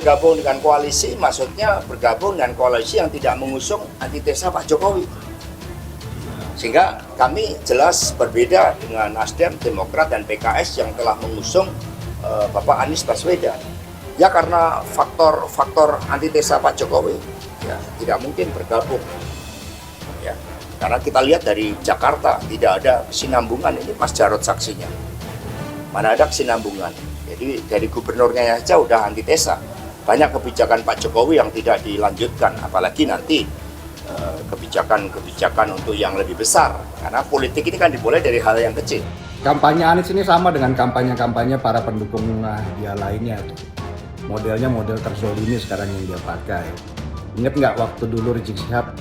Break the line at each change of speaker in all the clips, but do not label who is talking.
bergabung dengan koalisi, maksudnya bergabung dengan koalisi yang tidak mengusung antitesa Pak Jokowi. Sehingga kami jelas berbeda dengan Nasdem, Demokrat, dan PKS yang telah mengusung Bapak Anies Baswedan. Ya karena faktor antitesa Pak Jokowi, ya tidak mungkin bergabung. Ya, karena kita lihat dari Jakarta tidak ada kesinambungan, ini Mas Jarod saksinya. Mana ada kesinambungan. Jadi dari gubernurnya aja udah antitesa. Banyak kebijakan Pak Jokowi yang tidak dilanjutkan, apalagi nanti kebijakan untuk yang lebih besar. Karena politik ini kan dimulai dari hal yang kecil.
Kampanye Anies ini sama dengan kampanye-kampanye para pendukung dia lainnya tuh. Modelnya model terzolimi sekarang yang dia pakai. Ingat nggak waktu dulu Rizik Syihab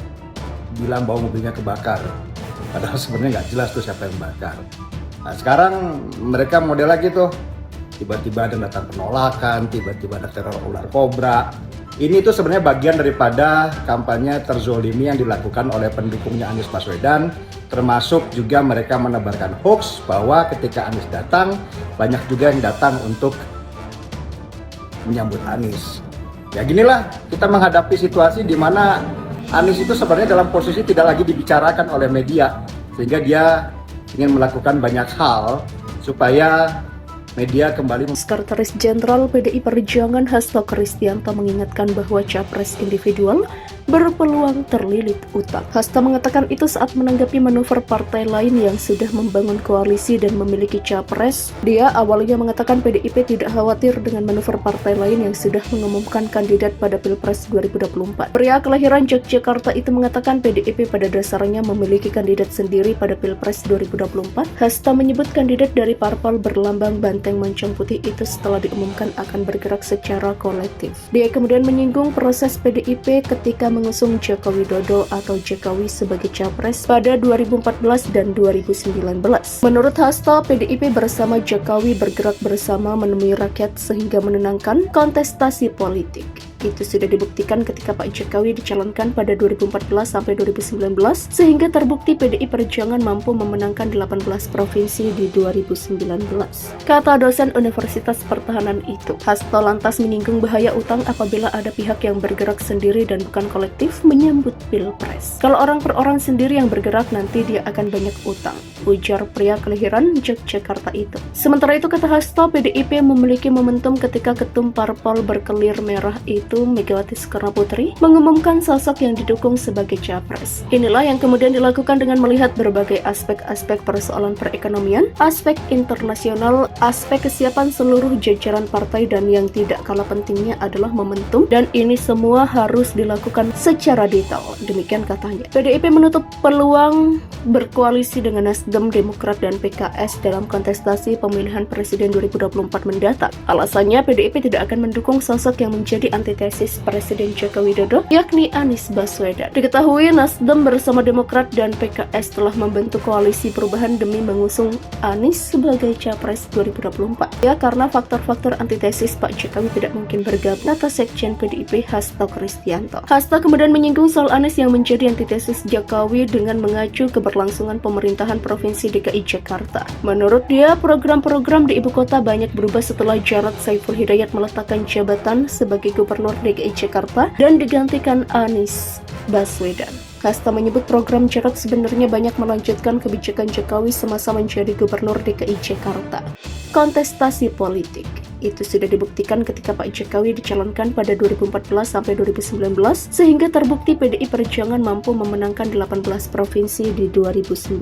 bilang bahwa mobilnya kebakar? Padahal sebenarnya nggak jelas tuh siapa yang bakar. Nah sekarang mereka model lagi tuh. Tiba-tiba ada datang penolakan, tiba-tiba ada teror ular kobra. Ini tuh sebenarnya bagian daripada kampanye terzolimi yang dilakukan oleh pendukungnya Anies Baswedan, termasuk juga mereka menebarkan hoax bahwa ketika Anies datang, banyak juga yang datang untuk menyambut Anies. Ya ginilah kita menghadapi situasi di mana Anies itu sebenarnya dalam posisi tidak lagi dibicarakan oleh media, sehingga dia ingin melakukan banyak hal supaya media kembali.
Sekretaris Jenderal PDI Perjuangan Hasto Kristianto mengingatkan bahwa capres individual berpeluang terlilit utang. Hasto mengatakan itu saat menanggapi manuver partai lain yang sudah membangun koalisi dan memiliki capres. Dia awalnya mengatakan PDIP tidak khawatir dengan manuver partai lain yang sudah mengumumkan kandidat pada Pilpres 2024. Pria kelahiran Yogyakarta itu mengatakan PDIP pada dasarnya memiliki kandidat sendiri pada Pilpres 2024. Hasto menyebut kandidat dari parpol berlambang banteng moncong putih itu setelah diumumkan akan bergerak secara kolektif. Dia kemudian menyinggung proses PDIP ketika mengusung Joko Widodo atau Jokowi sebagai capres pada 2014 dan 2019. Menurut Hasto, PDIP bersama Jokowi bergerak bersama menemui rakyat sehingga menenangkan kontestasi politik. Itu sudah dibuktikan ketika Pak Jokowi dicalonkan pada 2014 sampai 2019, sehingga terbukti PDI Perjuangan mampu memenangkan 18 provinsi di 2019. Kata dosen Universitas Pertahanan itu, Hasto lantas menyinggung bahaya utang apabila ada pihak yang bergerak sendiri dan bukan kolektif menyambut Pilpres. Kalau orang per orang sendiri yang bergerak nanti dia akan banyak utang, ujar pria kelahiran Yogyakarta itu. Sementara itu kata Hasto, PDIP memiliki momentum ketika ketum parpol berkelir merah itu Megawati Soekarnoputri mengumumkan sosok yang didukung sebagai capres. Inilah yang kemudian dilakukan dengan melihat berbagai aspek-aspek persoalan perekonomian, aspek internasional, aspek kesiapan seluruh jajaran partai, dan yang tidak kalah pentingnya adalah momentum, dan ini semua harus dilakukan secara detail. Demikian katanya. PDIP menutup peluang berkoalisi dengan Nasdem, Demokrat, dan PKS dalam kontestasi pemilihan presiden 2024 mendatang. Alasannya PDIP tidak akan mendukung sosok yang menjadi antitesis Presiden Joko Widodo, yakni Anies Baswedan. Diketahui Nasdem bersama Demokrat dan PKS telah membentuk koalisi perubahan demi mengusung Anies sebagai capres 2024. Ya karena faktor-faktor antitesis Pak Jokowi tidak mungkin bergabung, kata Sekjen PDIP Hasto Kristianto. Hasto kemudian menyinggung soal Anies yang menjadi antitesis Jokowi dengan mengacu keberlangsungan pemerintahan Provinsi DKI Jakarta. Menurut dia, program-program di ibu kota banyak berubah setelah Jarod Saiful Hidayat meletakkan jabatan sebagai Gubernur DKI Jakarta dan digantikan Anies Baswedan. Hasto menyebut program Jarod sebenarnya banyak melanjutkan kebijakan Jokowi semasa menjadi Gubernur DKI Jakarta. Kontestasi politik itu sudah dibuktikan ketika Pak Jokowi dicalonkan pada 2014 sampai 2019, sehingga terbukti PDI Perjuangan mampu memenangkan 18 provinsi di 2019.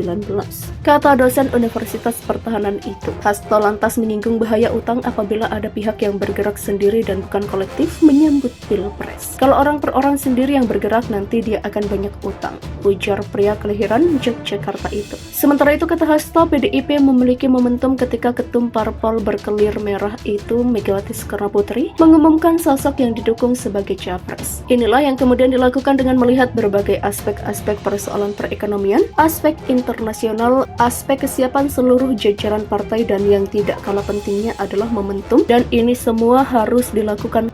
Kata dosen Universitas Pertahanan itu, Hasto lantas menyinggung bahaya utang apabila ada pihak yang bergerak sendiri dan bukan kolektif menyambut Pilpres. Kalau orang per orang sendiri yang bergerak nanti dia akan banyak utang, ujar pria kelahiran Yogyakarta itu. Sementara itu kata Hasto, PDIP memiliki momentum ketika ketum parpol berkelir merah itu Megawati Soekarnoputri mengumumkan sosok yang didukung sebagai capres. Inilah yang kemudian dilakukan dengan melihat berbagai aspek-aspek persoalan perekonomian, aspek internasional, aspek kesiapan seluruh jajaran partai, dan yang tidak kalah pentingnya adalah momentum, dan ini semua harus dilakukan